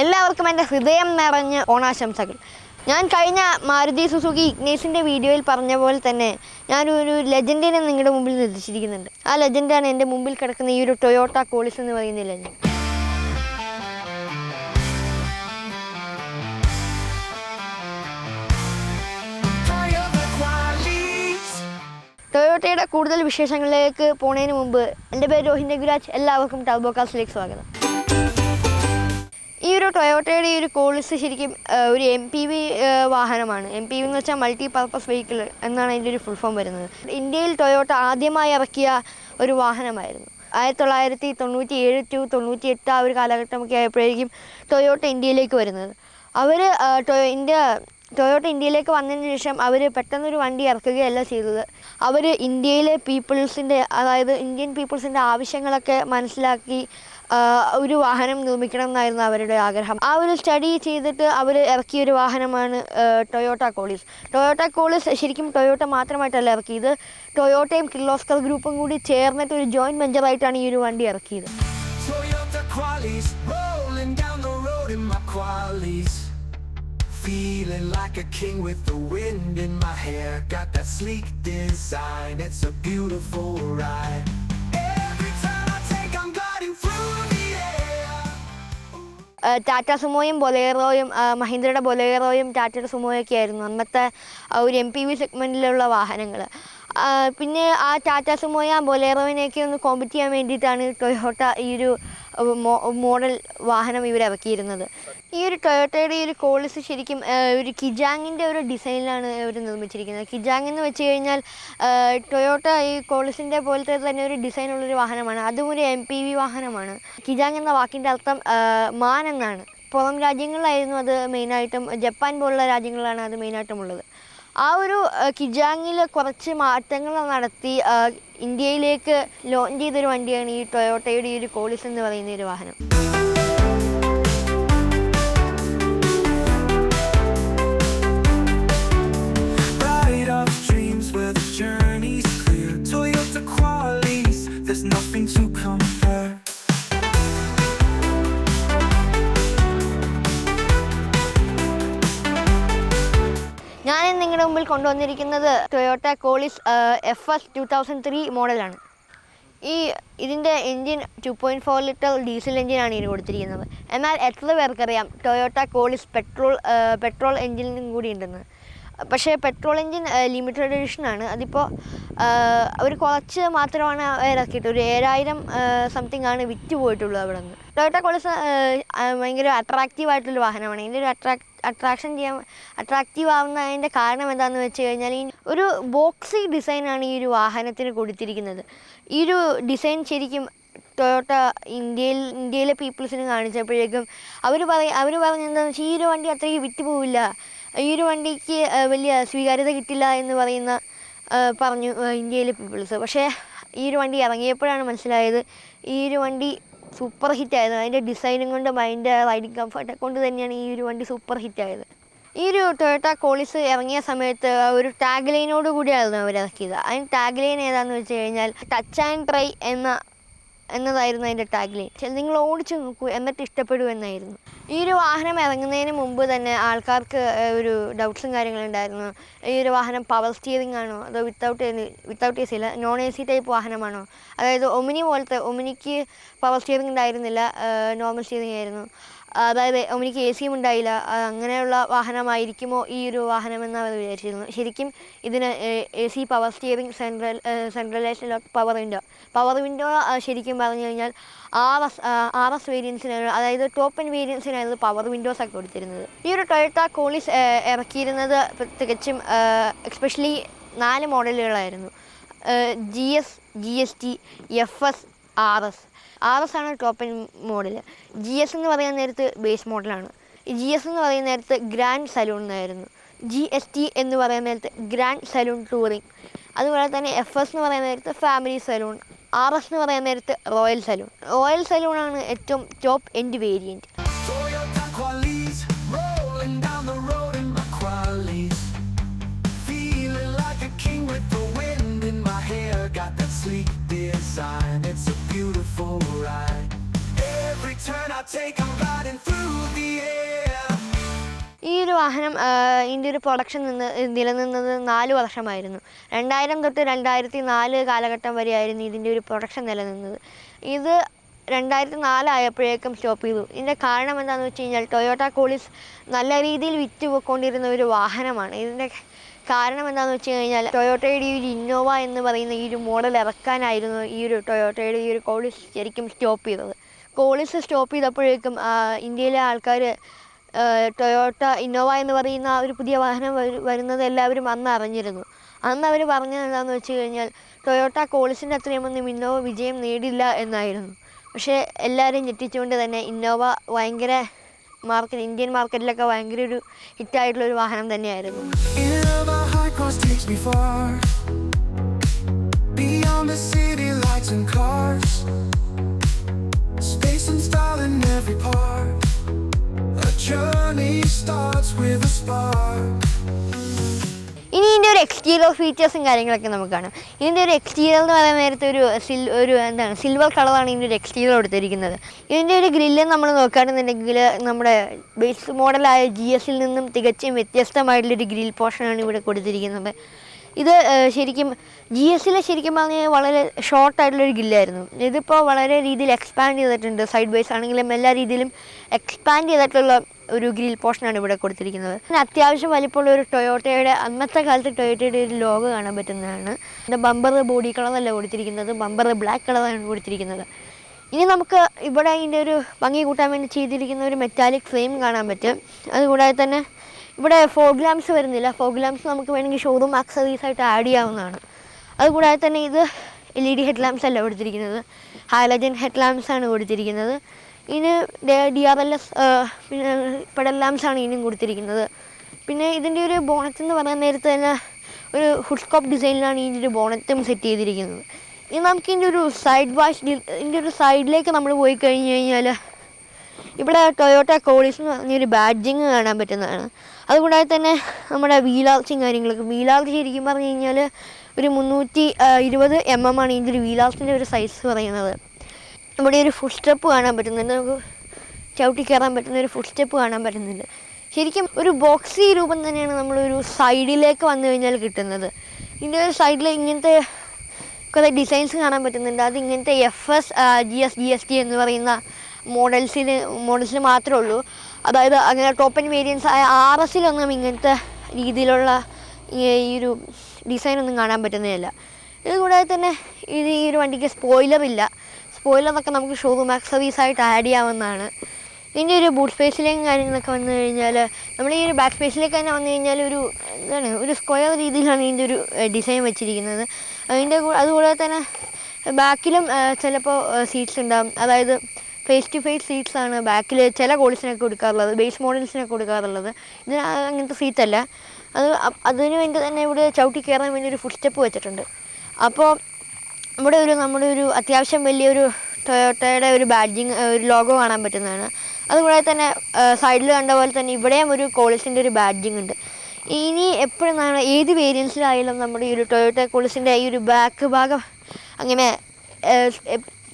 എല്ലാവർക്കും എൻ്റെ ഹൃദയം നിറഞ്ഞ ഓണാശംസകൾ. ഞാൻ കഴിഞ്ഞ മാരുതി സുസുക്കി ഇഗ്നേസിൻ്റെ വീഡിയോയിൽ പറഞ്ഞ പോലെ തന്നെ ഞാനൊരു ലെജൻഡിനെ നിങ്ങളുടെ മുമ്പിൽ നിർദ്ദേശിച്ചിരിക്കുന്നുണ്ട്. ആ ലെജൻഡാണ് എൻ്റെ മുമ്പിൽ കിടക്കുന്ന ഈ ഒരു ടൊയോട്ട കോളിസ് എന്ന് പറയുന്ന ലെജൻഡ്. ടൊയോട്ടയുടെ കൂടുതൽ വിശേഷങ്ങളിലേക്ക് പോണതിന് മുമ്പ് എൻ്റെ പേര് രോഹിൻ രഘുരാജ്. എല്ലാവർക്കും ടർബോകാസ്റ്റിലേക്ക് സ്വാഗതം. ഈ ഒരു ടൊയോട്ടയുടെ ഈ ഒരു കോളിസ് ശരിക്കും ഒരു MPV വാഹനമാണ്. MPV എന്ന് വെച്ചാൽ മൾട്ടി പർപ്പസ് വെഹിക്കിൾ എന്നാണ് അതിൻ്റെ ഒരു ഫുൾ ഫോം വരുന്നത്. ഇന്ത്യയിൽ ടൊയോട്ട ആദ്യമായി ഇറക്കിയ ഒരു വാഹനമായിരുന്നു. 1997 to 98 ആ ഒരു കാലഘട്ടമൊക്കെ ആയപ്പോഴേക്കും ടൊയോട്ട ഇന്ത്യയിലേക്ക് വരുന്നത്. ടൊയോട്ട ഇന്ത്യയിലേക്ക് വന്നതിന് ശേഷം അവർ പെട്ടെന്നൊരു വണ്ടി ഇറക്കുകയല്ല ചെയ്തത്. അവർ ഇന്ത്യയിലെ അതായത് ഇന്ത്യൻ പീപ്പിൾസിൻ്റെ ആവശ്യങ്ങളൊക്കെ മനസ്സിലാക്കി ഒരു വാഹനം നിർമ്മിക്കണം എന്നായിരുന്നു അവരുടെ ആഗ്രഹം. ആ ഒരു സ്റ്റഡി ചെയ്തിട്ട് അവർ ഇറക്കിയൊരു വാഹനമാണ് ടൊയോട്ട കോളിസ്. ടൊയോട്ട കോളിസ് ശരിക്കും ടൊയോട്ട മാത്രമായിട്ടല്ല ഇറക്കിയത്. ടൊയോട്ടയും കിർലോസ്കർ ഗ്രൂപ്പും കൂടി ചേർന്നിട്ട് ഒരു ജോയിൻറ്റ് വെഞ്ചറായിട്ടാണ് ഈ ഒരു വണ്ടി ഇറക്കിയത്. Feeling like a king with the wind in my hair. Got that sleek design, it's a beautiful ride. Every turn I take I'm gliding through the air. Tata സുമോയും ബൊലേറോയും മഹീന്ദ്രയുടെ ബൊലേറോയും ടാറ്റയുടെ സുമോയൊക്കെ ആയിരുന്നു അന്നത്തെ ഒരു MPV സെഗ്മെൻറ്റിലുള്ള വാഹനങ്ങൾ. പിന്നെ ആ ടാറ്റ സുമോയ ബൊലേറോവിനെയൊക്കെ ഒന്ന് കോമ്പറ്റ് ചെയ്യാൻ വേണ്ടിയിട്ടാണ് ടൊയോട്ട ഈ ഒരു മോഡൽ വാഹനം ഇവരിറക്കിയിരുന്നത്. ഈ ഒരു ടൊയോട്ടയുടെ ഈ ഒരു കോളിസ് ശരിക്കും ഒരു കിജാങ്ങിൻ്റെ ഒരു ഡിസൈനിലാണ് ഇവർ നിർമ്മിച്ചിരിക്കുന്നത്. കിജാങ് എന്ന് വെച്ച് കഴിഞ്ഞാൽ ടൊയോട്ട ഈ കോളിസിൻ്റെ പോലത്തെ തന്നെ ഒരു ഡിസൈനുള്ളൊരു വാഹനമാണ്. അതും ഒരു MPV വാഹനമാണ്. കിജാങ് എന്ന വാക്കിൻ്റെ അർത്ഥം മാൻ എന്നാണ്. പുറം രാജ്യങ്ങളിലായിരുന്നു അത് മെയിനായിട്ടും, ജപ്പാൻ പോലുള്ള രാജ്യങ്ങളിലാണ് അത് മെയിനായിട്ടും ഉള്ളത്. ആ ഒരു കിജാങ്ങിൽ കുറച്ച് മാറ്റങ്ങൾ നടത്തി ഇന്ത്യയിലേക്ക് ലോഞ്ച് ചെയ്തൊരു വണ്ടിയാണ് ഈ ടൊയോട്ടയുടെ ഈ ഒരു കോളിസ് എന്ന് പറയുന്ന ഒരു വാഹനം. ഞാൻ നിങ്ങളുടെ മുമ്പിൽ കൊണ്ടുവന്നിരിക്കുന്നത് ടൊയോട്ട കോളിസ് FS 2003 മോഡലാണ്. ഇതിൻ്റെ എൻജിൻ 2.4 ലിറ്റർ ഡീസൽ എൻജിനാണ് ഇതിന് കൊടുത്തിരിക്കുന്നത്. എന്നാൽ എത്ര പേർക്കറിയാം ടൊയോട്ട കോളിസ് പെട്രോൾ എൻജിനും കൂടി ഉണ്ടെന്ന്. പക്ഷേ പെട്രോൾ എൻജിൻ ലിമിറ്റഡ് എഡിഷനാണ്. അതിപ്പോൾ അവർ കുറച്ച് മാത്രമാണ് ഇറക്കിയിട്ട് ഒരു 7000 സംതിങ് ആണ് വിറ്റ് പോയിട്ടുള്ളത് അവിടെ നിന്ന്. ടൊയോട്ട കോളിസ് ഭയങ്കര അട്രാക്റ്റീവായിട്ടുള്ളൊരു വാഹനമാണ്. ഇതിൻ്റെ ഒരു അട്രാക്റ്റീവ് ആവുന്നതിൻ്റെ കാരണം എന്താണെന്ന് വെച്ച് കഴിഞ്ഞാൽ ഒരു ബോക്സി ഡിസൈനാണ് ഈ ഒരു വാഹനത്തിന് കൊടുത്തിരിക്കുന്നത്. ഈ ഒരു ഡിസൈൻ ശരിക്കും ടൊയോട്ട ഇന്ത്യയിലെ പീപ്പിൾസിന് കാണിച്ചപ്പോഴേക്കും അവർ പറഞ്ഞെന്താണെന്ന് വെച്ചാൽ ഈ ഒരു വണ്ടി അത്രയ്ക്ക് വിറ്റ് പോവില്ല, ഈ ഒരു വണ്ടിക്ക് വലിയ സ്വീകാര്യത കിട്ടില്ല എന്ന് പറഞ്ഞു ഇന്ത്യയിലെ പീപ്പിൾസ്. പക്ഷേ ഈ ഒരു വണ്ടി ഇറങ്ങിയപ്പോഴാണ് മനസ്സിലായത് ഈ ഒരു വണ്ടി സൂപ്പർ ഹിറ്റായത്. അതിൻ്റെ ഡിസൈനും കൊണ്ടും അതിൻ്റെ റൈഡിങ് കംഫർട്ടൊക്കെ കൊണ്ട് തന്നെയാണ് ഈ ഒരു വണ്ടി സൂപ്പർ ഹിറ്റായത്. ഈ ഒരു ടൊയോട്ട കോളിസ് ഇറങ്ങിയ സമയത്ത് ഒരു ടാഗ് ലൈനോട് കൂടിയായിരുന്നു അവർ ഇറക്കിയത്. അതിന് ടാഗ് ലൈൻ ഏതാണെന്ന് വെച്ച് കഴിഞ്ഞാൽ ടച്ച് ആൻഡ് ട്രൈ എന്നതായിരുന്നു അതിൻ്റെ ടാഗ് ലൈൻ. നിങ്ങൾ ഓടിച്ച് നോക്കൂ എന്നിട്ട് ഇഷ്ടപ്പെടൂ എന്നായിരുന്നു. ഈ ഒരു വാഹനം ഇറങ്ങുന്നതിന് മുമ്പ് തന്നെ ആൾക്കാർക്ക് ഒരു ഡൗട്ട്സും കാര്യങ്ങളുണ്ടായിരുന്നു. ഈ ഒരു വാഹനം പവർ സ്റ്റിയറിംഗ് ആണോ അതോ വിത്തൗട്ട് AC അല്ല നോൺ AC ടൈപ്പ് വാഹനമാണോ? അതായത് ഒമിനിക്ക് പവർ സ്റ്റിയറിംഗ് ഉണ്ടായിരുന്നില്ല, നോർമൽ സ്റ്റിയറിംഗ് ആയിരുന്നു. അതായത് ഒമിനിക്ക് AC ഉണ്ടായില്ല. അങ്ങനെയുള്ള വാഹനമായിരിക്കുമോ ഈ ഒരു വാഹനം എന്ന് അവർ വിചാരിച്ചിരുന്നു. ശരിക്കും ഇതിന് AC power steering, centralised lock, power window ശരിക്കും പറഞ്ഞു കഴിഞ്ഞാൽ RS വേരിയൻസിനാണ്, അതായത് ടോപ്പ് എൻഡ് വേരിയൻസിനായിരുന്നു പവർ വിൻഡോസ് ഒക്കെ കൊടുത്തിരുന്നത്. ഈ ഒരു ടൊയോട്ട കോളിസ് ഇറക്കിയിരുന്നത് തികച്ചും especially 4 മോഡലുകളായിരുന്നു. GS, GST, FS, RS ആണ് ടോപ്പ് എൻഡ് മോഡൽ. GS എന്ന് പറയുന്ന നേരത്ത് ബേസ് മോഡലാണ്. GS എന്ന് പറയുന്ന നേരത്ത് ഗ്രാൻഡ് സലൂൺ എന്നായിരുന്നു. GST എന്ന് പറയുന്ന നേരത്ത് ഗ്രാൻഡ് സലൂൺ ടൂറിംഗ്. അതുപോലെ തന്നെ FS എന്ന് പറയുന്ന നേരത്ത് ഫാമിലി സലൂൺ. RS എന്ന് പറയുന്ന നേരത്ത് റോയൽ സലൂണാണ് ഏറ്റവും top end variant. It's a beautiful ride. Every turn I take I'm gliding through the ഒരു വാഹനം ഇതിൻ്റെ ഒരു പ്രൊഡക്ഷൻ നിലനിന്നത് 4 വർഷമായിരുന്നു. 2000 തൊട്ട് 2004 കാലഘട്ടം വരെയായിരുന്നു ഇതിൻ്റെ ഒരു പ്രൊഡക്ഷൻ നിലനിന്നത്. ഇത് 2004 ആയപ്പോഴേക്കും സ്റ്റോപ്പ് ചെയ്തു. ഇതിൻ്റെ കാരണം എന്താണെന്ന് വെച്ച് കഴിഞ്ഞാൽ ടൊയോട്ട കോളിസ് നല്ല രീതിയിൽ വിറ്റ് പോയിക്കൊണ്ടിരുന്ന ഒരു വാഹനമാണ്. ഇതിൻ്റെ കാരണം എന്താണെന്ന് വെച്ച് കഴിഞ്ഞാൽ ടൊയോട്ടയുടെ ഈ ഒരു ഇന്നോവ എന്ന് പറയുന്ന ഈ ഒരു മോഡൽ ഇറക്കാനായിരുന്നു ഈ ഒരു ടൊയോട്ടയുടെ ഈ ഒരു കോളിസ് ശരിക്കും സ്റ്റോപ്പ് ചെയ്തത്. കോളിസ് സ്റ്റോപ്പ് ചെയ്തപ്പോഴേക്കും ഇന്ത്യയിലെ ആൾക്കാർ ടൊയോട്ട ഇന്നോവ എന്ന് പറയുന്ന ഒരു പുതിയ വാഹനം വരുന്നത് എല്ലാവരും അന്ന് അറിഞ്ഞിരുന്നു. അന്ന് അവർ പറഞ്ഞത് എന്താണെന്ന് വെച്ച് കഴിഞ്ഞാൽ ടൊയോട്ട കോളിസിൻ്റെ അത്രയുമൊന്നും ഇന്നോവ വിജയം നേടില്ല എന്നായിരുന്നു. പക്ഷേ എല്ലാവരെയും ഞെട്ടിച്ചുകൊണ്ട് തന്നെ ഇന്നോവ ഭയങ്കര ഇന്ത്യൻ മാർക്കറ്റിലൊക്കെ ഭയങ്കര ഒരു ഹിറ്റായിട്ടുള്ളൊരു വാഹനം തന്നെയായിരുന്നു. ഇനി ഇതിൻ്റെ ഒരു എക്സ്റ്റീരിയർ ഫീച്ചേഴ്സും കാര്യങ്ങളൊക്കെ നമുക്ക് കാണാം. ഇതിൻ്റെ ഒരു എക്സ്റ്റീരിയർ എന്ന് പറയുന്ന നേരത്തെ സിൽവർ കളറാണ് ഇതിൻ്റെ ഒരു എക്സ്റ്റീരിയർ കൊടുത്തിരിക്കുന്നത്. ഇതിൻ്റെ ഒരു ഗ്രില്ല് നമ്മൾ നോക്കുകയാണെന്നുണ്ടെങ്കിൽ നമ്മുടെ ബേസ് മോഡലായ GS നിന്നും തികച്ചും വ്യത്യസ്തമായിട്ടുള്ളൊരു ഗ്രിൽ പോർഷനാണ് ഇവിടെ കൊടുത്തിരിക്കുന്നത്. ഇത് ശരിക്കും GS ശരിക്കും പറഞ്ഞാൽ വളരെ ഷോർട്ടായിട്ടുള്ളൊരു ഗ്രില്ലായിരുന്നു. ഇതിപ്പോൾ വളരെ രീതിയിൽ എക്സ്പാൻഡ് ചെയ്തിട്ടുണ്ട്. സൈഡ് ബേസ് ആണെങ്കിലും എല്ലാ രീതിയിലും എക്സ്പാൻഡ് ചെയ്തിട്ടുള്ള ഒരു ഗ്രിൽ പോർഷനാണ് ഇവിടെ കൊടുത്തിരിക്കുന്നത്. പിന്നെ അത്യാവശ്യം വലിപ്പമുള്ള ഒരു ടൊയോട്ടയുടെ അന്നത്തെ കാലത്ത് ടൊയോട്ടയുടെ ഒരു ലോഗോ കാണാൻ പറ്റുന്നതാണ്. ഇതിൻ്റെ ബമ്പർ ബോഡി കളറല്ല കൊടുത്തിരിക്കുന്നത്, ബമ്പർ ബ്ലാക്ക് കളറാണ് കൊടുത്തിരിക്കുന്നത്. ഇനി നമുക്ക് ഇവിടെ അതിൻ്റെ ഒരു ഭംഗി കൂട്ടാൻ വേണ്ടി ചെയ്തിരിക്കുന്ന ഒരു മെറ്റാലിക് ഫ്രെയിം കാണാൻ പറ്റും. അതുകൂടാതെ തന്നെ ഇവിടെ ഫോഗ് ലാംപ്സ് വരുന്നില്ല. ഫോഗ് ലാംപ്സ് നമുക്ക് വേണമെങ്കിൽ ഷോറൂം ആക്സസറീസായിട്ട് ആഡ് ചെയ്യാവുന്നതാണ്. അതുകൂടാതെ തന്നെ ഇത് LED ഹെഡ് ലാംപ്സ് അല്ല കൊടുത്തിരിക്കുന്നത്, ഹാലജൻ ഹെഡ് ലാംപ്സ് ആണ് കൊടുത്തിരിക്കുന്നത്. ഇതിന് DRLS പിന്നെ പെഡൽ ലാംപ്സാണ് ഇതിനും കൊടുത്തിരിക്കുന്നത്. പിന്നെ ഇതിൻ്റെ ഒരു ബോണറ്റ് എന്ന് പറയാൻ നേരത്തെ തന്നെ ഒരു ഹുഡ് സ്കോപ്പ് ഡിസൈനിലാണ് ഇതിൻ്റെ ഒരു ബോണറ്റും സെറ്റ് ചെയ്തിരിക്കുന്നത്. ഇനി നമുക്ക് ഇതിൻ്റെ ഒരു ഇതിൻ്റെ ഒരു സൈഡിലേക്ക് നമ്മൾ പോയി കഴിഞ്ഞ് കഴിഞ്ഞാൽ ഇവിടെ ടൊയോട്ട കോളിസ് എന്ന് പറഞ്ഞൊരു ബാഡ്ജിങ് കാണാൻ പറ്റുന്നതാണ്. അതുകൂടാതെ തന്നെ നമ്മുടെ വീലാർച്ചും കാര്യങ്ങളൊക്കെ ശരിക്കും പറഞ്ഞു കഴിഞ്ഞാൽ ഒരു 320 mm ആണ് ഇതിൻ്റെ ഒരു വീലാർച്ചിൻ്റെ ഒരു സൈസ് പറയുന്നത്. ഇവിടെ ഒരു ഫുഡ് സ്റ്റെപ്പ് കാണാൻ പറ്റുന്നുണ്ട്, നമുക്ക് ചവിട്ടി കയറാൻ പറ്റുന്ന ഒരു ഫുഡ് സ്റ്റെപ്പ് കാണാൻ പറ്റുന്നുണ്ട്. ശരിക്കും ഒരു ബോക്സി രൂപം തന്നെയാണ് നമ്മളൊരു സൈഡിലേക്ക് വന്നു കഴിഞ്ഞാൽ കിട്ടുന്നത്. ഇതിൻ്റെ ഒരു സൈഡിൽ ഇങ്ങനത്തെ കുറേ ഡിസൈൻസ് കാണാൻ പറ്റുന്നുണ്ട്. അത് ഇങ്ങനത്തെ FS GS GST എന്ന് പറയുന്ന മോഡൽസിന് മാത്രമേ ഉള്ളൂ. അതായത് അങ്ങനെ ടോപ്പ് ആൻഡ് വേരിയൻസ് ആയ RSലൊന്നും ഇങ്ങനത്തെ രീതിയിലുള്ള ഈ ഒരു ഡിസൈനൊന്നും കാണാൻ പറ്റുന്നതല്ല. ഇതുകൂടാതെ തന്നെ ഈ ഒരു വണ്ടിക്ക് സ്പോയിലറൊക്കെ നമുക്ക് ഷോറൂം ആക്സസറീസായിട്ട് ആഡ് ചെയ്യാവുന്നതാണ്. ഇതിൻ്റെ ഒരു ബൂട്ട് സ്പേസിലേക്കും കാര്യങ്ങളൊക്കെ വന്നു കഴിഞ്ഞാൽ നമ്മൾ ഈ ഒരു ബാക്ക് സ്പേസിലേക്ക് തന്നെ വന്നു കഴിഞ്ഞാൽ ഒരു സ്ക്വയർ രീതിയിലാണ് ഇതിൻ്റെ ഒരു ഡിസൈൻ വെച്ചിരിക്കുന്നത്. അതുകൂടാതെ തന്നെ ബാക്കിലും ചിലപ്പോൾ സീറ്റ്സ് ഉണ്ടാകും. അതായത് ഫേസ് ടു ഫേസ് സീറ്റ്സാണ് ബാക്കിൽ ചില കോളിസിനൊക്കെ കൊടുക്കാറുള്ളത്, ബേസ് മോഡൽസിനൊക്കെ കൊടുക്കാറുള്ളത്. ഇതിന് അങ്ങനത്തെ സീറ്റല്ല. അതിന് വേണ്ടി തന്നെ ഇവിടെ ചവിട്ടി കയറാൻ വേണ്ടി ഒരു ഫുഡ് സ്റ്റെപ്പ് വെച്ചിട്ടുണ്ട്. അപ്പോൾ ഇവിടെ നമ്മുടെ ഒരു അത്യാവശ്യം വലിയൊരു ടൊയോട്ടയുടെ ഒരു ബാഡ്ജിങ് ഒരു ലോഗോ കാണാൻ പറ്റുന്നതാണ്. അതുകൂടാതെ തന്നെ സൈഡിൽ കണ്ട പോലെ തന്നെ ഇവിടെയും ഒരു കോളിസിൻ്റെ ഒരു ബാഡ്ജിങ് ഉണ്ട്. ഇനി എപ്പോഴും ഏത് വേരിയൻസിലായാലും നമ്മുടെ ഈ ഒരു ടൊയോട്ട കോളിസിൻ്റെ ഈ ഒരു ബാക്ക് ഭാഗം അങ്ങനെ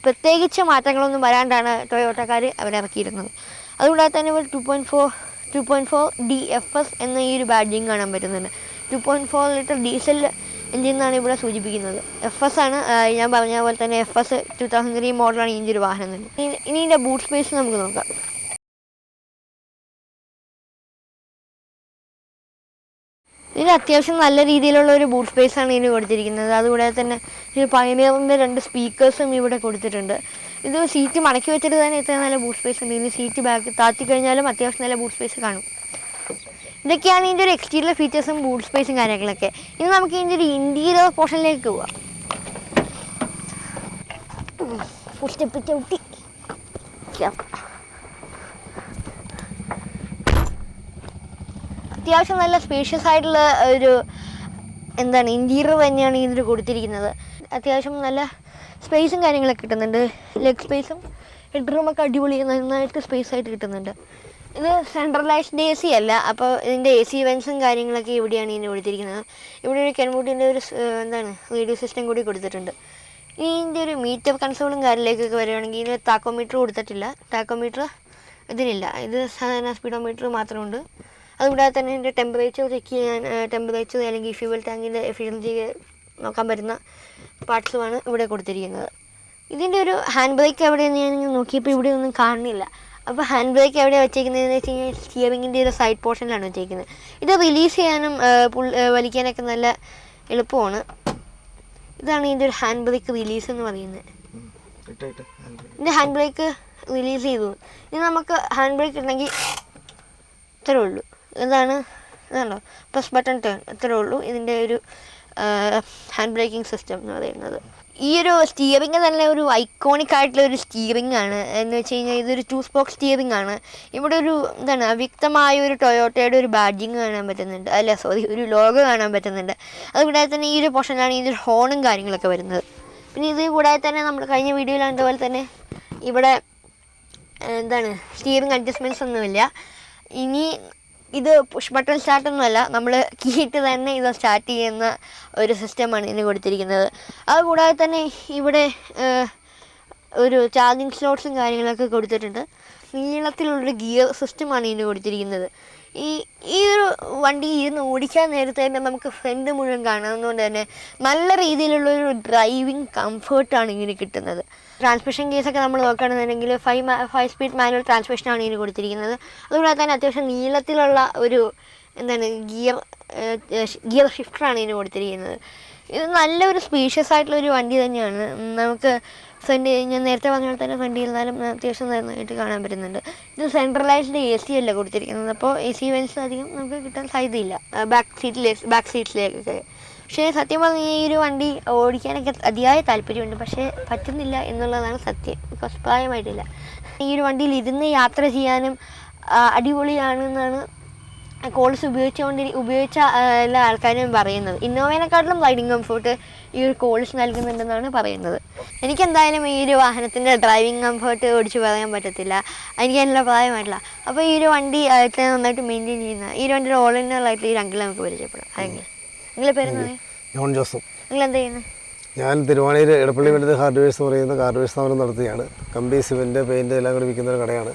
പ്രത്യേകിച്ച് മാറ്റങ്ങളൊന്നും വരാണ്ടാണ് ടൊയോട്ടക്കാർ അവരിറക്കിയിരുന്നത്. അതുകൂടാതെ തന്നെ ഒരു 2.4 DFS എന്ന ഈ ഒരു ബാഡ്ജിങ് കാണാൻ പറ്റുന്നുണ്ട്. 2.4 ലിറ്റർ ഡീസൽ എഞ്ചിൻ എന്നാണ് ഇവിടെ സൂചിപ്പിക്കുന്നത്. FS ആണ്. ഞാൻ പറഞ്ഞ പോലെ തന്നെ FS 2003 മോഡലാണ് ഇതിൻ്റെ ഒരു വാഹനം തന്നെ. ഇനി ഇതിൻ്റെ ബൂട്ട് സ്പേസ് നമുക്ക് നോക്കാം. ഇതിന് അത്യാവശ്യം നല്ല രീതിയിലുള്ള ഒരു ബൂട്ട് സ്പേസാണ് ഇതിന് കൊടുത്തിരിക്കുന്നത്. അതുകൂടാതെ തന്നെ ഇത് പയനിയറിൻ്റെ 2 സ്പീക്കേഴ്സും ഇവിടെ കൊടുത്തിട്ടുണ്ട്. ഇത് സീറ്റ് മടക്കി വെച്ചിട്ട് തന്നെ ഇത്ര നല്ല ബൂട്ട് സ്പേസ് ഉണ്ട്. ഇനി സീറ്റ് ബാക്ക് താത്തി കഴിഞ്ഞാലും അത്യാവശ്യം നല്ല ബൂട്ട് സ്പേസ് കാണും. ഇതൊക്കെയാണ് ഇതിൻ്റെ ഒരു എക്സ്റ്റീരിയർ ഫീച്ചേഴ്സും ബൂട്ട് സ്പേസും കാര്യങ്ങളൊക്കെ. ഇനി നമുക്ക് ഇതിൻ്റെ ഒരു ഇൻറ്റീരിയർ പോർഷനിലേക്ക് പോവാം. ഫുഡ് സ്റ്റെപ്പ് ചവിട്ടി അത്യാവശ്യം നല്ല സ്പേഷ്യസ് ആയിട്ടുള്ള ഒരു ഇൻറ്റീരിയർ തന്നെയാണ് ഇതിന് കൊടുത്തിരിക്കുന്നത്. അത്യാവശ്യം നല്ല സ്പേസും കാര്യങ്ങളൊക്കെ കിട്ടുന്നുണ്ട്. ലെഗ് സ്പേസും ഹെഡ് റൂമൊക്കെ അടിപൊളി നന്നായിട്ട് സ്പേസ് ആയിട്ട് കിട്ടുന്നുണ്ട്. ഇത് സെൻട്രലൈസ്ഡ് AC അല്ല. അപ്പോൾ ഇതിൻ്റെ AC വെൻസും കാര്യങ്ങളൊക്കെ ഇവിടെയാണ് ഇതിന് കൊടുത്തിരിക്കുന്നത്. ഇവിടെ ഒരു കെൻവുഡിൻ്റെ ഒരു റേഡിയോ സിസ്റ്റം കൂടി കൊടുത്തിട്ടുണ്ട്. ഇതിൻ്റെ ഒരു മീറ്റർ കൺസോളും കാര്യങ്ങളിലേക്കൊക്കെ വരികയാണെങ്കിൽ ഇതിന് താക്കോമീറ്റർ കൊടുത്തിട്ടില്ല. താക്കോമീറ്റർ ഇതിനില്ല. ഇത് സാധാരണ സ്പീഡോമീറ്റർ മാത്രമുണ്ട്. അതുകൂടാതെ തന്നെ ഇതിൻ്റെ ടെമ്പറേച്ചർ ചെക്ക് ചെയ്യാൻ ടെമ്പറേച്ചർ അല്ലെങ്കിൽ ഫ്യൂവൽ ടാങ്കിൻ്റെ എഫിഷ്യൻസി നോക്കാൻ പറ്റുന്ന പാർട്സുമാണ് ഇവിടെ കൊടുത്തിരിക്കുന്നത്. ഇതിൻ്റെ ഒരു ഹാൻഡ് ബ്രേക്ക് എവിടെയെന്ന് ഞാൻ നോക്കിയപ്പോൾ ഇവിടെ ഒന്നും കാണുന്നില്ല. അപ്പോൾ ഹാൻഡ് ബ്രേക്ക് എവിടെയാണ് വെച്ചേക്കുന്നതെന്ന് വെച്ച് കഴിഞ്ഞാൽ സ്റ്റിയറിങ്ങിൻ്റെ ഒരു സൈഡ് പോർഷനിലാണ് വെച്ചേക്കുന്നത്. ഇത് റിലീസ് ചെയ്യാനും വലിക്കാനൊക്കെ നല്ല എളുപ്പമാണ്. ഇതാണ് ഇതിൻ്റെ ഒരു ഹാൻഡ് ബ്രേക്ക് റിലീസ് എന്ന് പറയുന്നത്. ഇതിൻ്റെ ഹാൻഡ് ബ്രേക്ക് റിലീസ് ചെയ്തു. ഇനി നമുക്ക് ഹാൻഡ് ബ്രേക്ക് ഉണ്ടെങ്കിൽ ഇത്രേ ഉള്ളൂ. ഇതാണോ പ്രസ് ബട്ടൺ ടേൺ, ഇത്രേ ഉള്ളൂ ഇതിൻ്റെ ഒരു ഹാൻഡ് ബ്രേക്കിംഗ് സിസ്റ്റം എന്ന് പറയുന്നത്. ഈ ഒരു സ്റ്റിയറിങ് തന്നെ ഒരു ഐക്കോണിക് ആയിട്ടുള്ള ഒരു സ്റ്റിയറിംഗ് ആണ്. എന്ന് വെച്ച് കഴിഞ്ഞാൽ ഇതൊരു 2 സ്പോക്ക് സ്റ്റിയറിംഗ് ആണ്. ഇവിടെ ഒരു അവ്യക്തമായ ഒരു ടൊയോട്ടയുടെ ഒരു ബാഡ്ജിങ് കാണാൻ പറ്റുന്നുണ്ട്, ഒരു ലോഗോ കാണാൻ പറ്റുന്നുണ്ട്. അതുകൂടാതെ തന്നെ ഈ ഒരു പോർഷനിലാണ് ഇതിൽ ഹോണും കാര്യങ്ങളൊക്കെ വരുന്നത്. പിന്നെ ഇത് കൂടാതെ തന്നെ നമ്മൾ കഴിഞ്ഞ വീഡിയോയിൽ കണ്ടതുപോലെ തന്നെ ഇവിടെ സ്റ്റിയറിംഗ് അഡ്ജസ്റ്റ്മെൻറ്റ്സ് ഒന്നുമില്ല. ഇനി ഇത് പുഷ് ബട്ടൺ സ്റ്റാർട്ടൊന്നുമല്ല, നമ്മൾ കീയിട്ട് തന്നെ ഇത് സ്റ്റാർട്ട് ചെയ്യുന്ന ഒരു സിസ്റ്റമാണ് ഇതിന് കൊടുത്തിരിക്കുന്നത്. അതുകൂടാതെ തന്നെ ഇവിടെ ഒരു ചാർജിങ് സ്ലോട്ട്സും കാര്യങ്ങളൊക്കെ കൊടുത്തിട്ടുണ്ട്. നീളത്തിലുള്ളൊരു ഗിയർ സിസ്റ്റമാണ് ഇതിന് കൊടുത്തിരിക്കുന്നത്. ഈ ഒരു വണ്ടി ഇരുന്ന് ഓടിക്കാൻ നേരത്തെ തന്നെ നമുക്ക് ഫ്രണ്ട് മുഴുവൻ കാണാവുന്നതുകൊണ്ട് തന്നെ നല്ല രീതിയിലുള്ളൊരു ഡ്രൈവിംഗ് കംഫേർട്ടാണ് ഇതിന് കിട്ടുന്നത്. ട്രാൻസ്മിഷൻ കേസൊക്കെ നമ്മൾ നോക്കുകയാണെന്നുണ്ടെങ്കിൽ 5 സ്പീഡ് മാനുവൽ ട്രാൻസ്മിഷനാണ് ഇതിന് കൊടുത്തിരിക്കുന്നത്. അതുകൂടാതെ തന്നെ അത്യാവശ്യം നീളത്തിലുള്ള ഒരു ഗിയർ ഷിഫ്റ്ററാണ് ഇതിന് കൊടുത്തിരിക്കുന്നത്. ഇത് നല്ലൊരു സ്പീഷ്യസ് ആയിട്ടുള്ളൊരു വണ്ടി തന്നെയാണ്. നമുക്ക് ഞാൻ നേരത്തെ പറഞ്ഞ പോലെ തന്നെ ഫ്രണ്ട് ഇരുന്നാലും അത്യാവശ്യം നന്നായിട്ട് കാണാൻ പറ്റുന്നുണ്ട്. ഇത് സെൻട്രലൈസ്ഡ് AC അല്ല കൊടുത്തിരിക്കുന്നത്, അപ്പോൾ AC വെൻസ് അധികം നമുക്ക് കിട്ടാൻ സാധ്യതയില്ല ബാക്ക് സീറ്റ്സിലേക്കൊക്കെ. പക്ഷേ സത്യം പറഞ്ഞാൽ ഈ ഒരു വണ്ടി ഓടിക്കാനൊക്കെ അതിയായ താല്പര്യമുണ്ട്, പക്ഷേ പറ്റുന്നില്ല എന്നുള്ളതാണ് സത്യം. ബിക്കോസ് പ്രായമായിട്ടില്ല. ഈ ഒരു വണ്ടിയിൽ ഇരുന്ന് യാത്ര ചെയ്യാനും അടിപൊളിയാണെന്നാണ് കോൾസ് ഉപയോഗിച്ച എല്ലാ ആൾക്കാരും പറയുന്നത്. ഇന്നോവയെക്കാട്ടിലും റൈഡിങ് കംഫോർട്ട് ഈ ഒരു കോൾസ് നൽകുന്നുണ്ടെന്നാണ് പറയുന്നത്. എനിക്കെന്തായാലും ഈ ഒരു വാഹനത്തിൻ്റെ ഡ്രൈവിംഗ് കംഫോർട്ട് ഓടിച്ച് പറയാൻ പറ്റത്തില്ല, എനിക്ക് അതിനുള്ള പ്രായമായിട്ടില്ല. അപ്പോൾ ഈ ഒരു വണ്ടി നന്നായിട്ട് മെയിൻറ്റെയിൻ ചെയ്യുന്ന ഈ ഒരു വണ്ടിയുടെ ഓൾ ഇൻ ഓൾ ആയിട്ട് ഈ അങ്കിളെ നമുക്ക് പരിചയപ്പെടാം. അതെങ്ങനെ നിങ്ങളുടെ പേരെന്താണ്? John Joseph. നിങ്ങൾ എന്താ ചെയ്യുന്നത്? ഞാൻ തിരുവാണിയിൽ എടപ്പള്ളി വരുന്നത് ഹാർഡ്വെയർസ് എന്ന് പറയുന്ന ഹാർഡ്വെയർ സ്ഥാപനം നടത്തുകയാണ്. കമ്പി, സിമെൻറ്റ്, പെയിൻറ്റ് എല്ലാം കൂടി വിൽക്കുന്ന ഒരു കടയാണ്.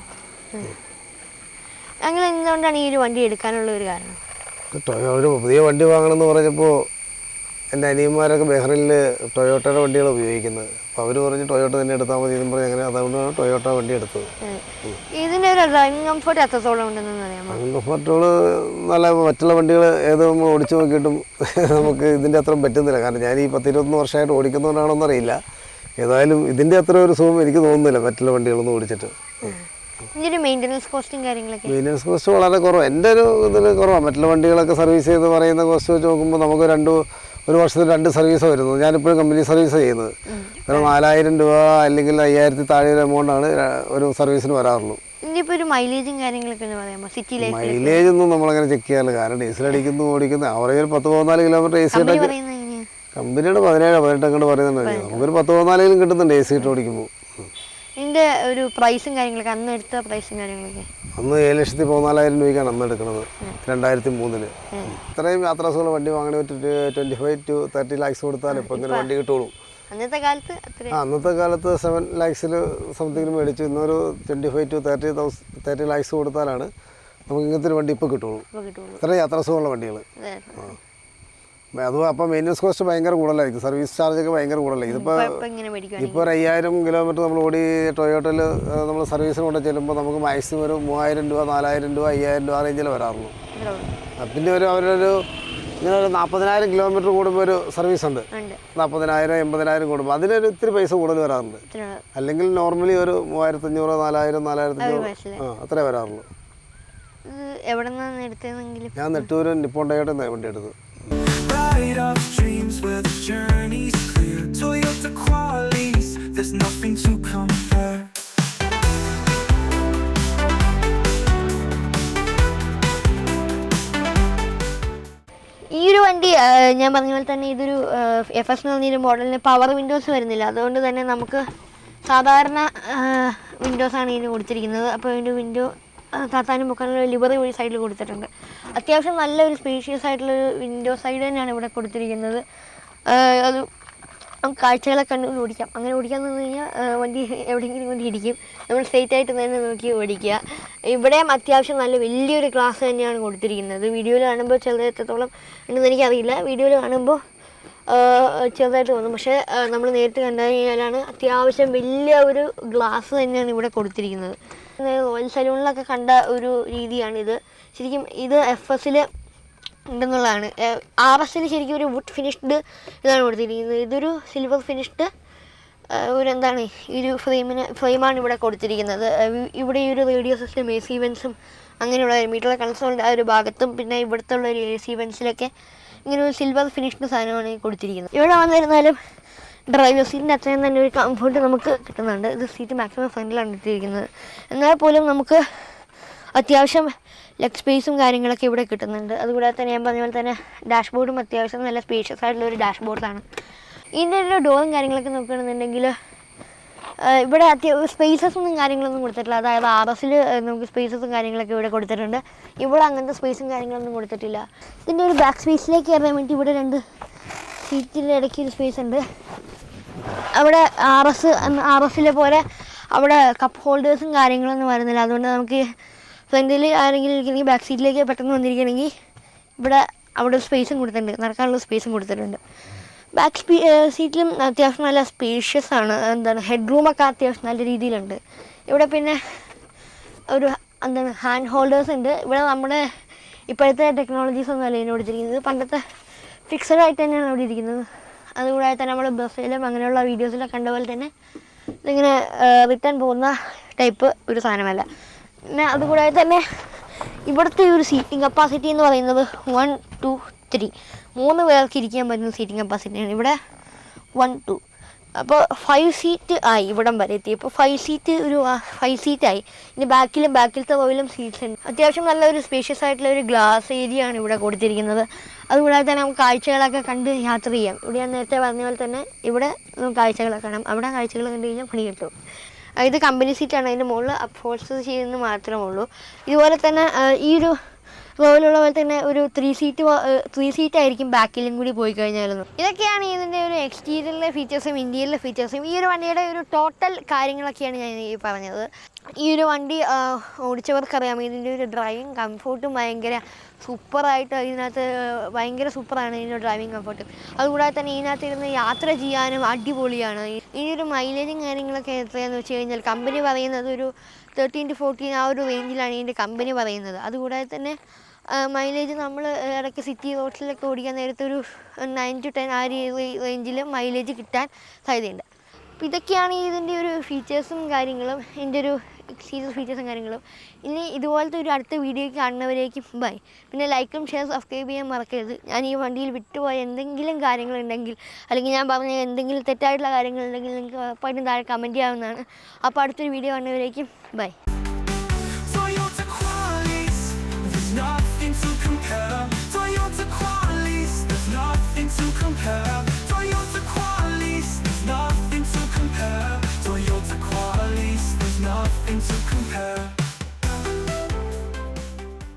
അങ്ങനെ എന്തുകൊണ്ടാണ് ഈ ഒരു വണ്ടി എടുക്കാനുള്ള ഒരു കാരണം? ഒരു പുതിയ വണ്ടി വാങ്ങണമെന്ന് പറഞ്ഞപ്പോൾ എൻ്റെ അനിയന്മാരൊക്കെ ബഹ്റൈനിൽ ടൊയോട്ടയുടെ വണ്ടികളാണ് ഉപയോഗിക്കുന്നത്. അപ്പോൾ അവർ പറഞ്ഞ് ടൊയോട്ട തന്നെ എടുത്താൽ മതി എന്ന് പറഞ്ഞ് അങ്ങനെ അതുകൊണ്ടാണ് ടൊയോട്ട വണ്ടി എടുത്തത്. ഇതിൻ്റെ ഒരു ഡ്രൈവിംഗ് കംഫോർട്ട് എത്രത്തോളം ഉണ്ടെന്ന് അറിയാമോ? ഡ്രൈവിംഗ് കംഫോർട്ടുകൾ നല്ല മറ്റുള്ള വണ്ടികൾ ഏത് നമ്മൾ ഓടിച്ചു നോക്കിയിട്ടും നമുക്ക് ഇതിൻ്റെ അത്ര പറ്റുന്നില്ല. കാരണം ഞാൻ ഈ 10-21 വർഷമായിട്ട് ഓടിക്കുന്നതുകൊണ്ടാണോന്ന് അറിയില്ല. ഏതായാലും ഇതിൻ്റെ അത്ര ഒരു സുഖം എനിക്ക് തോന്നുന്നില്ല മറ്റുള്ള വണ്ടികളൊന്നും ഓടിച്ചിട്ട്. ഇതിൻ്റെ മെയിൻ്റനൻസ് കോസ്റ്റും കാര്യങ്ങളൊക്കെ? മെയിൻ്റനൻസ് കോസ്റ്റ് വളരെ കുറവ്, എൻ്റെ ഒരു ഇതിൽ കുറവാണ്. മറ്റുള്ള വണ്ടികളൊക്കെ സർവീസ് ചെയ്ത് പറയുന്ന കോസ്റ്റ് വെച്ച് നോക്കുമ്പോൾ നമുക്ക് ഒരു വർഷത്തിൽ 2 സർവീസ് വരുന്നത്. ഞാനിപ്പോഴും കമ്പനി സർവീസ് ചെയ്യുന്നത്. ഒരു 4000 രൂപ അല്ലെങ്കിൽ 5000 താഴെ എമൗണ്ടാണ് ഒരു സർവീസിന് വരാറുള്ളൂ. ഇതിപ്പോൾ ഒരു മൈലേജും കാര്യങ്ങളൊക്കെ പറയാമോ? സിറ്റി ലൈഫ് മൈലേജ് ഒന്നും നമ്മളങ്ങനെ ചെക്ക് ചെയ്യാറില്ല. കാരണം ഡീസൽ ഓടിക്കുന്ന അവരെ ഒരു 10-14 കിലോമീറ്റർ AC ഇട്ട് കമ്പനിയുടെ 17-18 അങ്ങോട്ട് പറയുന്നുണ്ട്. നമുക്കൊരു 10-14 കിട്ടുന്നുണ്ട് AC ഇട്ട് ഓടിക്കുമ്പോൾ. ഇതിൻ്റെ ഒരു പ്രൈസും കാര്യങ്ങളൊക്കെ അന്ന് എടുത്ത പ്രൈസും കാര്യങ്ങളൊക്കെ? അന്ന് 7,14,000 രൂപയ്ക്കാണ് അന്ന് എടുക്കുന്നത്, 2003. ഇത്രയും യാത്രാസുഖമുള്ള വണ്ടി വാങ്ങണ 25 to 30 lakhs കൊടുത്താൽ ഇപ്പോൾ ഇങ്ങനെ വണ്ടി കിട്ടുള്ളൂ. അന്നത്തെ കാലത്ത് അന്നത്തെ കാലത്ത് 7 lakhs സംതിങ്ങിന് മേടിച്ചു. ഇന്നൊരു 25 to 30 lakhs കൊടുത്താലാണ് നമുക്ക് ഇങ്ങനത്തെ ഒരു വണ്ടി ഇപ്പോൾ കിട്ടുള്ളൂ. ഇത്രയും യാത്രാസുഖമുള്ള വണ്ടികൾ. അതും അപ്പോൾ മെയിൻ്റനൻസ് കോസ്റ്റ് ഭയങ്കര കൂടുതലായിരിക്കും. സർവീസ് ചാർജൊക്കെ ഭയങ്കര കൂടുതലായി. ഇപ്പോൾ ഒരു 5000 കിലോമീറ്റർ നമ്മൾ ഓടി ടൊയോട്ടയിൽ നമ്മൾ സർവീസിന് കൊണ്ട് ചെല്ലുമ്പോൾ നമുക്ക് മാക്സിമം ഒരു 3000 രൂപ, 4000 രൂപ, 5000 രൂപ ആ റേഞ്ചിൽ വരാറുള്ളൂ. പിന്നെ അവരൊരു ഇങ്ങനെ ഒരു 40,000 കിലോമീറ്റർ കൂടുമ്പോൾ ഒരു സർവീസ് ഉണ്ട്. 40,000, 80,000 കൂടുമ്പോൾ അതിനൊരു ഇത്തിരി പൈസ കൂടുതൽ വരാറുണ്ട്. അല്ലെങ്കിൽ നോർമലി ഒരു 3500, 4000, 4500 അത്രേ വരാറുള്ളൂ. ഞാൻ നെട്ടൂർ നിപ്പോൺ ടൊയോട്ട വണ്ടി എടുത്തത്. Ride off dreams where the journey's clear. Toyota qualities, there's nothing to compare. ഈ ഒരു വണ്ടി ഞാൻ പറഞ്ഞ പോലെ തന്നെ ഇതൊരു FS എന്ന് പറഞ്ഞൊരു മോഡലിന് പവർ വിൻഡോസ് വരുന്നില്ല. അതുകൊണ്ട് തന്നെ നമുക്ക് സാധാരണ വിൻഡോസാണ് ഇതിന് കൊടുത്തിരിക്കുന്നത്. അപ്പോൾ ഇതിൻ്റെ വിൻഡോ താത്താനും പൊക്കാനുള്ള ലിബറി വഴി സൈഡിൽ കൊടുത്തിട്ടുണ്ട്. അത്യാവശ്യം നല്ലൊരു സ്പേഷ്യസ് ആയിട്ടുള്ളൊരു വിൻഡോ സൈഡ് തന്നെയാണ് ഇവിടെ കൊടുത്തിരിക്കുന്നത്. അത് നമുക്ക് കാഴ്ചകളൊക്കെ കണ്ടുകൊണ്ട് ഓടിക്കാം. അങ്ങനെ ഓടിക്കാൻ നിന്ന് കഴിഞ്ഞാൽ വണ്ടി എവിടെയെങ്കിലും കൊണ്ട് ഇടിക്കും. നമ്മൾ സ്ട്രെയിറ്റ് ആയിട്ട് തന്നെ നോക്കി ഓടിക്കുക. ഇവിടെയും അത്യാവശ്യം നല്ല വലിയൊരു ക്ലാസ് തന്നെയാണ് കൊടുത്തിരിക്കുന്നത്. വീഡിയോയിൽ കാണുമ്പോൾ ചെറുതെത്രത്തോളം ഉണ്ടെന്ന് എനിക്കറിയില്ല. വീഡിയോയിൽ കാണുമ്പോൾ ചെറുതായിട്ട് തോന്നും, പക്ഷേ നമ്മൾ നേരിട്ട് കണ്ടു കഴിഞ്ഞാലാണ് അത്യാവശ്യം വലിയ ഒരു ഗ്ലാസ് തന്നെയാണ് ഇവിടെ കൊടുത്തിരിക്കുന്നത്. റോയൽ സലൂണിലൊക്കെ കണ്ട ഒരു രീതിയാണിത്. ശരിക്കും ഇത് FS ഉണ്ടെന്നുള്ളതാണ്. RS ശരിക്കും ഒരു വുഡ് ഫിനിഷ്ഡ് ഇതാണ് കൊടുത്തിരിക്കുന്നത്. ഇതൊരു സിൽവർ ഫിനിഷ്ഡ് ഒരു എന്താണ് ഈ ഒരു ഫ്രെയിമാണ് ഇവിടെ കൊടുത്തിരിക്കുന്നത്. ഇവിടെ ഈ ഒരു റേഡിയോ സിസ്റ്റം AC വെൻസും അങ്ങനെയുള്ള മീറ്റർ കൺസോളിൻ്റെ ആ ഒരു ഭാഗത്തും പിന്നെ ഇവിടുത്തെ ഉള്ള ഒരു AC വെൻസിലൊക്കെ ഇങ്ങനെ ഒരു സിൽവർ ഫിനിഷ്ഡ് സാധനമാണ് കൊടുത്തിരിക്കുന്നത്. ഇവിടെ വന്നിരുന്നാലും ഡ്രൈവർ സീറ്റിൻ്റെ അത്രയും തന്നെ ഒരു കംഫർട്ട് നമുക്ക് കിട്ടുന്നുണ്ട്. ഇത് സീറ്റ് മാക്സിമം ഫ്രണ്ടിലാണ് ഇട്ടിരിക്കുന്നത്. എന്നാൽ പോലും നമുക്ക് അത്യാവശ്യം ലെഗ് സ്പേസും കാര്യങ്ങളൊക്കെ ഇവിടെ കിട്ടുന്നുണ്ട്. അതുകൂടാതെ തന്നെ ഞാൻ പറഞ്ഞ പോലെ തന്നെ ഡാഷ്ബോർഡും അത്യാവശ്യം നല്ല സ്പേഷ്യസ് ആയിട്ടുള്ള ഒരു ഡാഷ്ബോർഡാണ്. ഇതിൻ്റെ ഒരു ഡോറും കാര്യങ്ങളൊക്കെ നോക്കുകയാണെന്നുണ്ടെങ്കിൽ ഇവിടെ സ്പേസസൊന്നും കാര്യങ്ങളൊന്നും കൊടുത്തിട്ടില്ല. അതായത് RS നമുക്ക് സ്പേസസും കാര്യങ്ങളൊക്കെ ഇവിടെ കൊടുത്തിട്ടുണ്ട്. ഇവിടെ അങ്ങനത്തെ സ്പേസും കാര്യങ്ങളൊന്നും കൊടുത്തിട്ടില്ല. ഇതിൻ്റെ ഒരു ബാക്ക് സ്പേസിലേക്ക് കയറാൻ വേണ്ടി ഇവിടെ 2 സീറ്റിൻ്റെ ഇടയ്ക്ക് ഒരു സ്പേസ് ഉണ്ട്. അവിടെ RS പോലെ അവിടെ കപ്പ് ഹോൾഡേഴ്സും കാര്യങ്ങളൊന്നും വരുന്നില്ല. അതുകൊണ്ട് നമുക്ക് ഫ്രണ്ടിൽ ആരെങ്കിലും ഇരിക്കണമെങ്കിൽ ബാക്ക് സീറ്റിലേക്ക് പെട്ടെന്ന് വന്നിരിക്കണമെങ്കിൽ അവിടെ സ്പേസും കൊടുത്തിട്ടുണ്ട്, നടക്കാനുള്ള സ്പേസും കൊടുത്തിട്ടുണ്ട്. ബാക്ക് സീറ്റിലും അത്യാവശ്യം നല്ല സ്പേഷ്യസ് ആണ്. ഹെഡ് റൂമൊക്കെ അത്യാവശ്യം നല്ല രീതിയിലുണ്ട്. ഇവിടെ പിന്നെ ഒരു ഹാൻഡ് ഹോൾഡേഴ്സ് ഉണ്ട്. ഇവിടെ നമ്മുടെ ഇപ്പോഴത്തെ ടെക്നോളജീസ് ഒന്നും അല്ല ഇതിന് കൊടുത്തിരിക്കുന്നത്. പണ്ടത്തെ ഫിക്സഡ് ആയിട്ട് തന്നെയാണ് അവിടെ ഇരിക്കുന്നത്. അതുകൂടാതെ തന്നെ നമ്മൾ ബസ്സിലും അങ്ങനെയുള്ള വീഡിയോസിലൊക്കെ കണ്ട പോലെ തന്നെ ഇതിങ്ങനെ റിട്ടേൺ പോകുന്ന ടൈപ്പ് ഒരു സാധനമല്ല. പിന്നെ അതുകൂടാതെ തന്നെ ഇവിടുത്തെ ഒരു സീറ്റിംഗ് കപ്പാസിറ്റി എന്ന് പറയുന്നത് 1, 2, 3 പേർക്ക് ഇരിക്കാൻ പറ്റുന്ന സീറ്റിംഗ് കപ്പാസിറ്റിയാണ്. ഇവിടെ 1, 2 അപ്പോൾ 5 സീറ്റ് ആയി. ഇവിടം വരെ എത്തി. ഇപ്പോൾ 5 സീറ്റായി. ഇനി ബാക്കിലത്തെ റോയിലും സീറ്റ്സ് ഉണ്ട്. അത്യാവശ്യം നല്ലൊരു സ്പേഷ്യസ് ആയിട്ടുള്ള ഒരു ഗ്ലാസ് ഏരിയ ആണ് ഇവിടെ കൊടുത്തിരിക്കുന്നത്. അതുകൂടാതെ തന്നെ നമുക്ക് കാഴ്ചകളൊക്കെ കണ്ട് യാത്ര ചെയ്യാം. ഇവിടെ ഞാൻ നേരത്തെ പറഞ്ഞ പോലെ തന്നെ ഇവിടെ നമുക്ക് കാഴ്ചകളൊക്കെ കാണാം. അവിടെ കാഴ്ചകൾ കണ്ടു കഴിഞ്ഞാൽ പണി കിട്ടും. ഇത് കമ്പനി സീറ്റാണ്. അതിൻ്റെ മുകളിൽ അപ്ഹോൾസ്റ്റർ ചെയ്യുന്നത് മാത്രമേ ഉള്ളൂ. ഇതുപോലെ തന്നെ ഈ ഒരു റോയിലുള്ള പോലെ തന്നെ ഒരു 3 സീറ്റായിരിക്കും ബാക്കിലും കൂടി പോയി കഴിഞ്ഞാലും. ഇതൊക്കെയാണ് ഇതിൻ്റെ ഒരു എക്സ്റ്റീരിയറിലെ ഫീച്ചേഴ്സും ഇൻറ്റീരിയറിലെ ഫീച്ചേഴ്സും. ഈ ഒരു വണ്ടിയുടെ ഒരു ടോട്ടൽ കാര്യങ്ങളൊക്കെയാണ് ഞാൻ ഈ പറഞ്ഞത്. ഈ ഒരു വണ്ടി ഓടിച്ചവർക്കറിയാം ഇതിൻ്റെ ഒരു ഡ്രൈവിംഗ് കംഫോർട്ടും ഭയങ്കര സൂപ്പറായിട്ട് ഇതിനകത്ത് ഭയങ്കര സൂപ്പറാണ് ഇതിൻ്റെ ഡ്രൈവിംഗ് കംഫോർട്ട്. അതുകൂടാതെ തന്നെ ഇതിനകത്ത് ഇരുന്ന് യാത്ര ചെയ്യാനും അടിപൊളിയാണ്. ഈ ഒരു മൈലേജും കാര്യങ്ങളൊക്കെ എത്രയാണെന്ന് വെച്ച് കഴിഞ്ഞാൽ കമ്പനി പറയുന്നത് ഒരു 13 to 14 ആ ഒരു റേഞ്ചിലാണ് ഇതിൻ്റെ കമ്പനി പറയുന്നത്. അതുകൂടാതെ തന്നെ മൈലേജ് നമ്മൾ ഇടയ്ക്ക് സിറ്റി റോഡ്സിലൊക്കെ ഓടിക്കാൻ നേരത്തെ ഒരു 9 to 10 ആ റേഞ്ചിൽ മൈലേജ് കിട്ടാൻ സാധ്യതയുണ്ട്. അപ്പോൾ ഇതൊക്കെയാണ് ഇതിൻ്റെ ഒരു ഫീച്ചേഴ്സും കാര്യങ്ങളും, ഇതിൻ്റെ ഒരു സീരിയസ് ഫീച്ചേഴ്സും കാര്യങ്ങളും. ഇനി ഇതുപോലത്തെ ഒരു അടുത്ത വീഡിയോയ്ക്ക് കാണുന്നവരേക്കും ബൈ. പിന്നെ ലൈക്കും ഷെയർ സബ്സ്ക്രൈബ് ചെയ്യാൻ മറക്കരുത്. ഞാൻ ഈ വണ്ടിയിൽ വിട്ടുപോയ എന്തെങ്കിലും കാര്യങ്ങളുണ്ടെങ്കിൽ അല്ലെങ്കിൽ ഞാൻ പറഞ്ഞ എന്തെങ്കിലും തെറ്റായിട്ടുള്ള കാര്യങ്ങളുണ്ടെങ്കിൽ നിങ്ങൾക്ക് ഉറപ്പായിട്ടും താഴെ കമൻറ്റ് ചെയ്യാവുന്നതാണ്. അപ്പോൾ അടുത്തൊരു വീഡിയോ കാണുന്നവരേക്കും ബൈ. Nothing to compare.